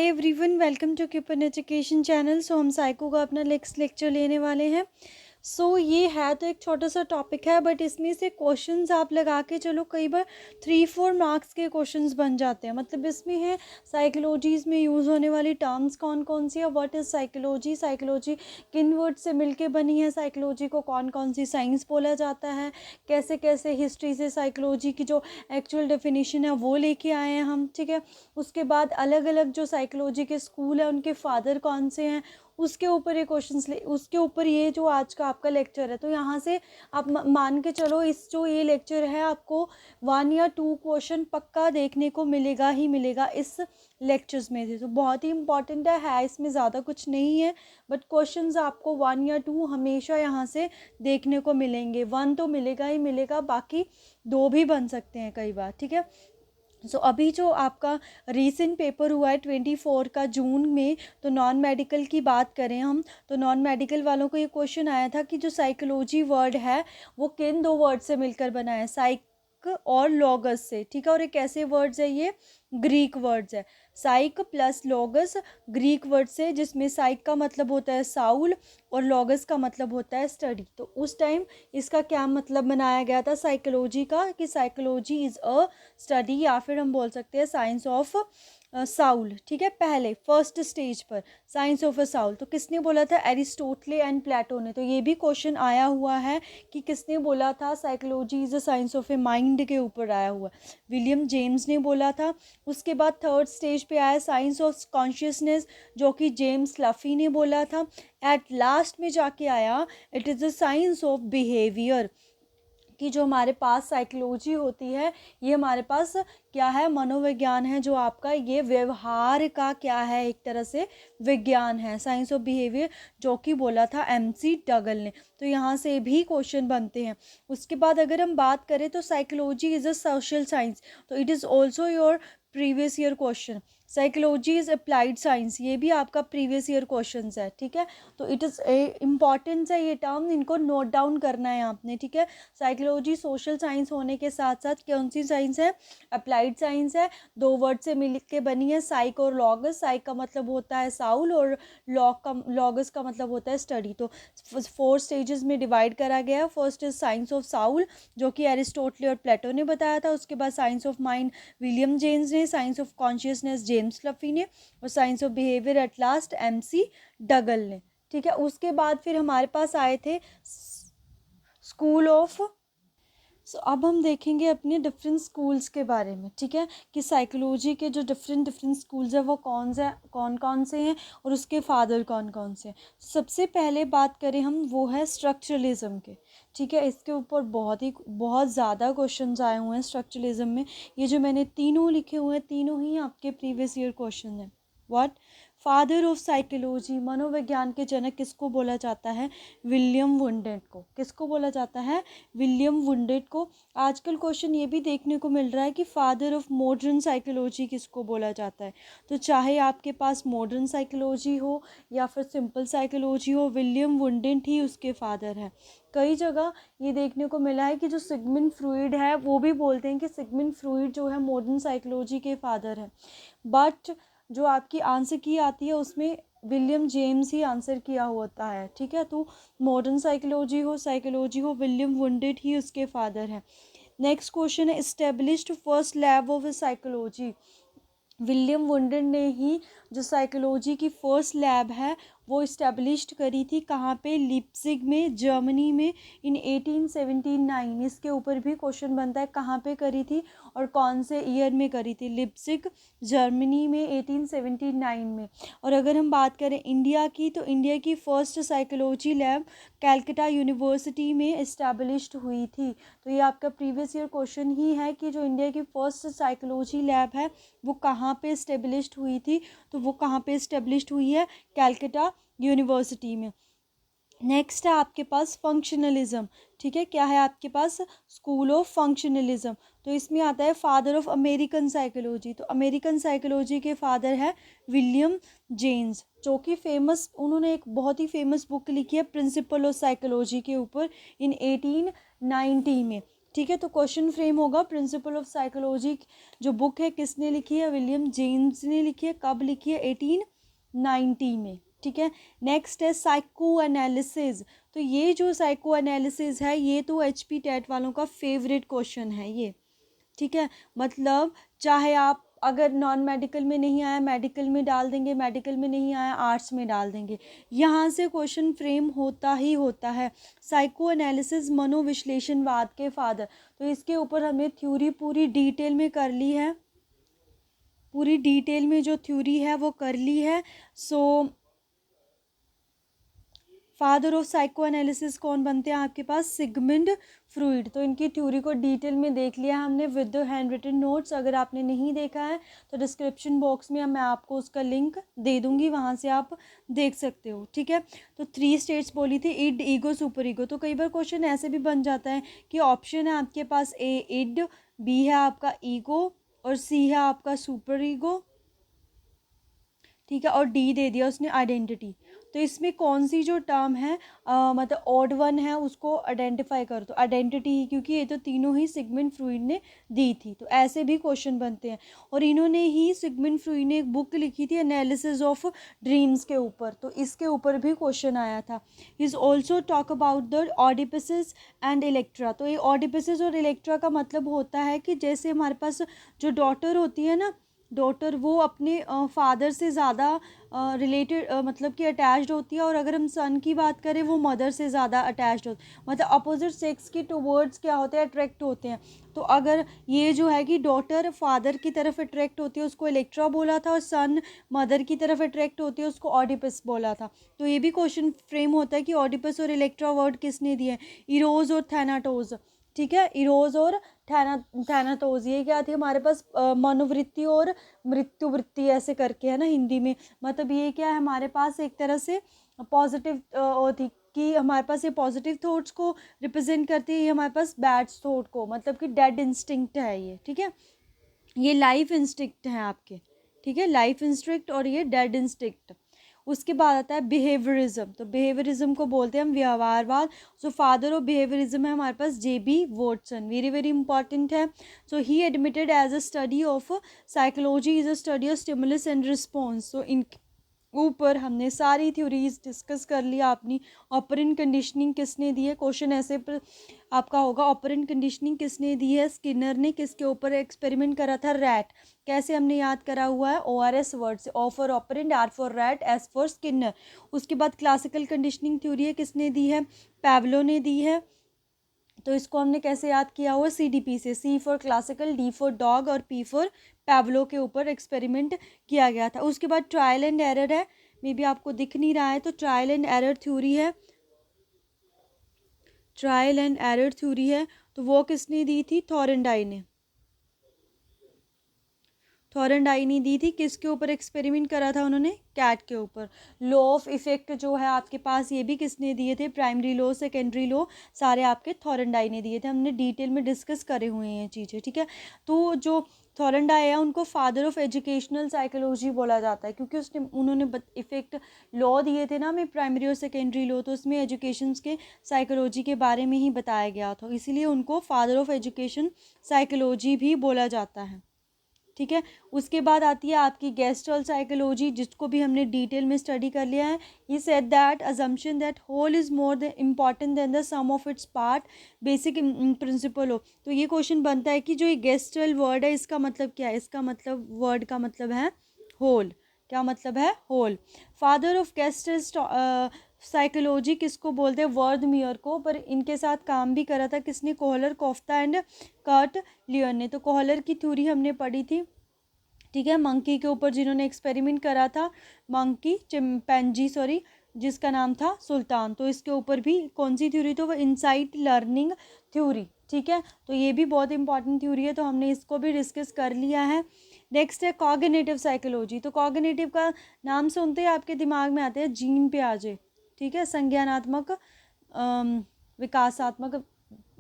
Hi everyone, welcome to कीपन education channel. हम psycho का अपना नेक्स्ट लेक्चर लेने वाले हैं। ये है तो एक छोटा सा टॉपिक है, बट इसमें से क्वेश्चंस आप लगा के चलो, कई बार 3-4 मार्क्स के क्वेश्चंस बन जाते हैं। मतलब इसमें है साइकोलॉजीज में यूज़ होने वाली टर्म्स कौन कौन सी है, व्हाट इज़ साइकोलॉजी, साइकोलॉजी किन वर्ड से मिलके बनी है, साइकोलॉजी को कौन कौन सी साइंस बोला जाता है, कैसे कैसे हिस्ट्री से साइकोलॉजी की जो एक्चुअल डेफिनेशन है वो लेके आए हैं हम। ठीक है, उसके बाद अलग अलग जो साइकोलॉजी के स्कूल है उनके फादर कौन से हैं, उसके ऊपर ये क्वेश्चंस उसके ऊपर ये जो आज का आपका लेक्चर है। तो यहाँ से आप मान के चलो, इस जो ये लेक्चर है आपको 1 या 2 क्वेश्चन पक्का देखने को मिलेगा ही मिलेगा इस लेक्चर्स में से। तो बहुत ही इंपॉर्टेंट है इसमें ज़्यादा कुछ नहीं है, बट क्वेश्चंस आपको 1 या 2 हमेशा यहाँ से देखने को मिलेंगे। 1 तो मिलेगा ही मिलेगा, बाकी 2 भी बन सकते हैं कई बार। ठीक है, अभी जो आपका रीसेंट पेपर हुआ है 24 का जून में, तो नॉन मेडिकल की बात करें हम, तो नॉन मेडिकल वालों को ये क्वेश्चन आया था कि जो साइकोलॉजी वर्ड है वो किन 2 वर्ड से मिलकर बना है, साइक और लॉगस से। ठीक है, और ये कैसे वर्ड्स है, ये ग्रीक वर्ड्स है। साइक प्लस लॉगस ग्रीक वर्ड से, जिसमें साइक का मतलब होता है साउल और लॉगस का मतलब होता है स्टडी। तो उस टाइम इसका क्या मतलब बनाया गया था साइकोलॉजी का, कि साइकोलॉजी इज़ अ स्टडी, या फिर हम बोल सकते हैं साइंस ऑफ साउल। ठीक है, पहले फर्स्ट स्टेज पर साइंस ऑफ अ साउल तो किसने बोला था, एरिस्टोटले एंड प्लेटो ने। तो ये भी क्वेश्चन आया हुआ है कि किसने बोला था psychology is a science of a mind, के ऊपर आया हुआ, विलियम जेम्स ने बोला था। उसके बाद थर्ड स्टेज पे आया साइंस ऑफ कॉन्शियसनेस, जो कि जेम्स लफी ने बोला था। एट लास्ट में जाके आया it is the science of behaviour, कि जो हमारे पास साइकोलॉजी होती है ये हमारे पास क्या है, मनोविज्ञान है, जो आपका ये व्यवहार का क्या है, एक तरह से विज्ञान है, साइंस ऑफ बिहेवियर, जो कि बोला था MC डगल ने। तो यहाँ से भी क्वेश्चन बनते हैं। उसके बाद अगर हम बात करें तो psychology is a social science, तो it is also your previous year question. Psychology is applied science, ये भी आपका प्रीवियस ईयर क्वेश्चन है। ठीक है, तो इट इज़ इम्पॉर्टेंस है ये टर्म, इनको नोट डाउन करना है आपने। ठीक है, साइकोलॉजी सोशल साइंस होने के साथ साथ कौन सी साइंस है, अप्लाइड साइंस है। 2 वर्ड से मिल के बनी है, साइक और लॉगस। साइक का मतलब होता है साउल और लॉगस का मतलब होता है स्टडी। तो 4 स्टेजेस में डिवाइड करा गया है। First is science of Saul, जो कि एरिस्टोटले और प्लेटो ने बताया था। उसके बाद science of mind William James ने, साइंस ऑफ कॉन्शियसनेस जेम्स लफी ने, और science of behaviour at last MC डगल ने। ठीक है, उसके बाद फिर हमारे पास आए थे स्कूल ऑफ। अब हम देखेंगे अपने डिफरेंट स्कूल्स के बारे में। ठीक है, कि साइकोलॉजी के जो डिफरेंट स्कूल्स हैं वो कौन कौन से हैं और उसके फादर कौन कौन से हैं। सबसे पहले बात करें हम, वो है स्ट्रक्चरलिज्म के। ठीक है, इसके ऊपर बहुत ज़्यादा क्वेश्चंस आए हुए हैं स्ट्रक्चरलिज्म में। ये जो मैंने तीनों लिखे हुए हैं, तीनों ही आपके प्रीवियस ईयर क्वेश्चन हैं। व्हाट, फादर ऑफ साइकोलॉजी, मनोविज्ञान के जनक किसको बोला जाता है, विलियम वुंडेट को। किसको बोला जाता है, विलियम वुंडेट को। आजकल क्वेश्चन ये भी देखने को मिल रहा है कि फादर ऑफ मॉडर्न साइकोलॉजी किसको बोला जाता है। तो चाहे आपके पास मॉडर्न साइकोलॉजी हो या फिर सिंपल साइकोलॉजी हो, विलियम वुंडेट ही उसके फादर हैं। कई जगह ये देखने को मिला है कि जो सिगमंड फ्रॉइड है वो भी बोलते हैं कि सिगमंड फ्रॉइड जो है मॉडर्न साइकोलॉजी के फादर हैं, बट जो आपकी आंसर की आती है उसमें विलियम जेम्स ही आंसर किया होता है। ठीक है, तो मॉडर्न साइकोलॉजी हो विलियम वुंडेट ही उसके फादर हैं। नेक्स्ट क्वेश्चन है, established first lab of psychology. William Wundt ने ही जो साइकोलॉजी की फर्स्ट लैब है वो इस्टेब्लिश्ड करी थी। कहाँ पे, लिप्जिग में, जर्मनी में, इन 1879। इसके ऊपर भी क्वेश्चन बनता है कहाँ पे करी थी और कौन से ईयर में करी थी, लिप्जिग जर्मनी में 1879 में। और अगर हम बात करें इंडिया की, तो इंडिया की first psychology lab Calcutta university में इस्टेब्लिश्ड हुई थी। तो ये आपका प्रीवियस ईयर क्वेश्चन ही है कि जो इंडिया की फर्स्ट साइकोलॉजी लैब है वो कहाँ पे इस्टेब्लिश्ड हुई थी, तो वो कहाँ पे इस्टेब्लिश्ड हुई है, कैलकटा यूनिवर्सिटी में। नेक्स्ट है आपके पास फंक्शनलिज्म। ठीक है, क्या है आपके पास, स्कूल ऑफ फंक्शनलिज्म। तो इसमें आता है फादर ऑफ अमेरिकन साइकोलॉजी। तो अमेरिकन साइकोलॉजी के फादर है विलियम जेम्स, जो कि फेमस, उन्होंने एक बहुत ही फेमस बुक लिखी है प्रिंसिपल ऑफ साइकोलॉजी के ऊपर इन 1890 में। ठीक है। तो क्वेश्चन फ्रेम होगा प्रिंसिपल ऑफ साइकोलॉजी जो बुक है किसने लिखी है, विलियम जेम्स ने लिखी है। कब लिखी है, 1890 में। ठीक है। नेक्स्ट है साइको एनालिसिस। तो ये जो साइको एनालिसिस है ये तो HP टेट वालों का फेवरेट क्वेश्चन है ये। ठीक है। मतलब चाहे आप अगर नॉन मेडिकल में नहीं आया मेडिकल में डाल देंगे, मेडिकल में नहीं आया आर्ट्स में डाल देंगे, यहाँ से क्वेश्चन फ्रेम होता ही होता है। साइको एनालिसिस मनोविश्लेषणवाद के फादर। तो इसके ऊपर हमने थ्योरी पूरी डिटेल में कर ली है, पूरी डिटेल में जो थ्योरी है वो कर ली है। सो फादर ऑफ साइको एनालिसिस कौन बनते हैं आपके पास, सिगमंड फ्रॉइड। तो इनकी थ्योरी को डिटेल में देख लिया हमने with the handwritten notes. अगर आपने नहीं देखा है तो डिस्क्रिप्शन बॉक्स में मैं आपको उसका लिंक दे दूंगी, वहाँ से आप देख सकते हो। ठीक है। तो 3 स्टेट्स बोली थी, इड, ईगो, सुपर ईगो। तो कई बार क्वेश्चन ऐसे भी बन जाता है कि ऑप्शन है आपके पास ए इड, बी है आपका ईगो और सी है आपका सुपर ईगो। ठीक है। और डी दे दिया उसने आइडेंटिटी। तो इसमें कौन सी जो टर्म है मतलब ऑड वन है उसको आइडेंटिफाई करो। तो आइडेंटिटी ही, क्योंकि ये तो तीनों ही सिगमंड फ्रॉइड ने दी थी। तो ऐसे भी क्वेश्चन बनते हैं। और इन्होंने ही सिगमंड फ्रॉइड ने एक बुक लिखी थी एनालिसिस ऑफ ड्रीम्स के ऊपर, तो इसके ऊपर भी क्वेश्चन आया था। Is also talk about the Oedipus and Electra. तो ये ऑडिपसिस और इलेक्ट्रा का मतलब होता है कि जैसे हमारे पास जो डॉटर होती है ना, डॉटर वो अपने फादर से ज़्यादा रिलेटेड मतलब कि अटैच्ड होती है, और अगर हम सन की बात करें वो मदर से ज़्यादा अटैच्ड होती है। मतलब अपोजिट सेक्स के टुवर्ड्स क्या होते हैं, अट्रैक्ट होते हैं। तो अगर ये जो है कि डॉटर फादर की तरफ अट्रैक्ट होती है उसको इलेक्ट्रा बोला था, और सन मदर की तरफ अट्रैक्ट होती है उसको ऑडिपस बोला था। तो ये भी क्वेश्चन फ्रेम होता है कि ऑडिपस और इलेक्ट्रा वर्ड किसने दिए, इरोज और थैनाटोज। ठीक है। इरोज और थैनातोज, ये क्या थी हमारे पास मनोवृत्ति और मृत्यु वृत्ति ऐसे करके है ना हिंदी में। मतलब ये क्या है हमारे पास एक तरह से पॉजिटिव थी कि हमारे पास ये पॉजिटिव थॉट्स को रिप्रेजेंट करती है, ये हमारे पास बैड थॉट को, मतलब कि डेड इंस्टिंक्ट है ये। ठीक है। ये लाइफ इंस्टिंक्ट है आपके। ठीक है। लाइफ इंस्टिंक्ट और ये डेड इंस्टिंक्ट। उसके बाद आता है बिहेवियरिज्म। तो बिहेवियरिज्म को बोलते हैं हम व्यवहारवाद। सो फादर ऑफ बिहेवियरिज्म है हमारे पास JB Watson, very very important है। So he admitted as a study of psychology is a study of stimulus and response. So इन ऊपर हमने सारी थ्योरीज डिस्कस कर लिया अपनी। ऑपरेंट कंडीशनिंग किसने दी है, क्वेश्चन ऐसे पर आपका होगा, ऑपरेंट कंडीशनिंग किसने दी है, स्किनर ने। किसके ऊपर एक्सपेरिमेंट करा था, रैट। कैसे हमने याद करा हुआ है, ORS वर्ड से, O for operant, R for rat, S for Skinner. उसके बाद क्लासिकल कंडीशनिंग थ्योरी है किसने दी है, पैवलो ने दी है। तो इसको हमने कैसे याद किया हुआ, CDP से, C for classical, D for dog और P फॉर पैवलो के ऊपर एक्सपेरिमेंट किया गया था। उसके बाद ट्रायल एंड एरर है, मे बी आपको दिख नहीं रहा है, तो ट्रायल एंड एरर थ्योरी है, ट्रायल एंड एरर थ्योरी है। तो वो किसने दी थी, थॉरनडाई ने। थॉरनडाई ने दी थी। किसके ऊपर एक्सपेरिमेंट करा था उन्होंने, कैट के ऊपर। लॉ ऑफ इफेक्ट जो है आपके पास, ये भी किसने दिए थे, प्राइमरी लॉ, सेकेंडरी लॉ, सारे आपके थॉरनडाई ने दिए थे। हमने डिटेल में डिस्कस करे हुए हैं ये चीज़ें। ठीक है। तो जो थॉरनडाई है उनको फादर ऑफ एजुकेशनल साइकोलॉजी बोला जाता है, क्योंकि उसने उन्होंने इफेक्ट लॉ दिए थे ना हमें, प्राइमरी और सेकेंडरी लॉ, तो उसमें एजुकेशन के साइकोलॉजी के बारे में ही बताया गया था, इसीलिए उनको फादर ऑफ एजुकेशन साइकोलॉजी भी बोला जाता है। ठीक है। उसके बाद आती है आपकी गेस्ट्रल साइकोलॉजी, जिसको भी हमने डिटेल में स्टडी कर लिया है। He said that assumption that whole is more important than the sum of its part, basic principle हो। तो ये क्वेश्चन बनता है कि जो ये गेस्ट्रल वर्ड है इसका मतलब क्या है, इसका मतलब वर्ड का मतलब है होल। क्या मतलब है, होल। फादर ऑफ गेस्ट्रल साइकोलॉजी किसको बोलते हैं, वर्दमियर को। पर इनके साथ काम भी करा था किसने, कोहलर, कोफ्ता एंड कर्ट लियन ने। तो कोहलर की थ्योरी हमने पढ़ी थी। ठीक है। मंकी के ऊपर जिन्होंने एक्सपेरिमेंट करा था, मंकी चिंपैंजी सॉरी, जिसका नाम था सुल्तान। तो इसके ऊपर भी कौन सी थ्योरी, तो वो इनसाइट लर्निंग थ्योरी। ठीक है। तो ये भी बहुत इंपॉर्टेंट थ्योरी है, तो हमने इसको भी डिस्कस कर लिया है। नेक्स्ट है कॉग्निटिव साइकोलॉजी। तो कॉग्निटिव का नाम सुनते ही आपके दिमाग में आते हैं जीन पियाजे। ठीक है। संज्ञानात्मक विकासात्मक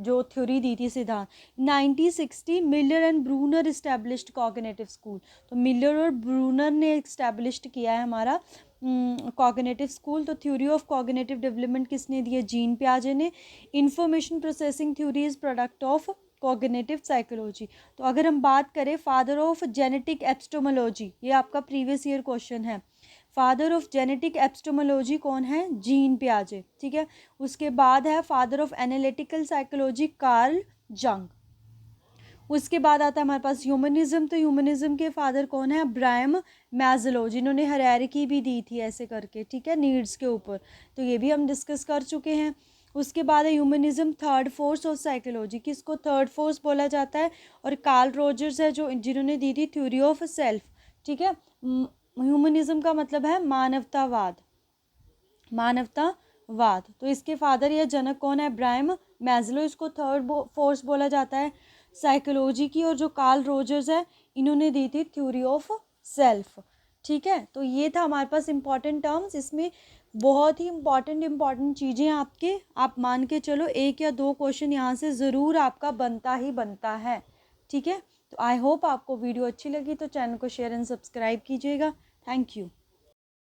जो थ्योरी दी थी सिद्धांत। 1960 Miller and Bruner established cognitive school. तो मिलर और ब्रूनर ने इस्टेब्लिश्ड किया है हमारा कॉग्निटिव स्कूल, तो थ्योरी ऑफ कॉग्निटिव डेवलपमेंट किसने दी है? जीन पियाजे ने। Information processing theory is product of cognitive psychology. तो अगर हम बात करें फादर ऑफ जेनेटिक एपिस्टेमोलॉजी, ये आपका प्रीवियस ईयर क्वेश्चन है, फादर ऑफ जेनेटिक एपिस्टेमोलॉजी कौन है? जीन पियाजे, ठीक है। उसके बाद है father of analytical psychology Karl जंग। उसके बाद आता है हमारे पास ह्यूमनिज्म, तो ह्यूमनिज्म के फादर कौन है? अब्राहम मैस्लो, जिन्होंने हायरार्की भी दी थी ऐसे करके, ठीक है, नीड्स के ऊपर, तो ये भी हम डिस्कस कर चुके हैं। उसके बाद है humanism third force of psychology, किसको थर्ड फोर्स बोला जाता है? और कार्ल रोजर्स है जो जिन्होंने दी थी थ्योरी ऑफ सेल्फ, ठीक है। ह्यूमनिज्म का मतलब है मानवतावाद, मानवतावाद। तो इसके फादर या जनक कौन है? अब्राहम मैस्लो, इसको थर्ड फोर्स बोला जाता है साइकोलॉजी की। और जो कार्ल रोजर्स है इन्होंने दी थी थ्योरी ऑफ सेल्फ, ठीक है। तो ये था हमारे पास इंपॉर्टेंट टर्म्स, इसमें बहुत ही इंपॉर्टेंट चीज़ें आपके, आप मान के चलो 1 या 2 क्वेश्चन यहाँ से ज़रूर आपका बनता ही बनता है, ठीक है। तो आई होप आपको वीडियो अच्छी लगी, तो चैनल को शेयर एंड सब्सक्राइब कीजिएगा। Thank you.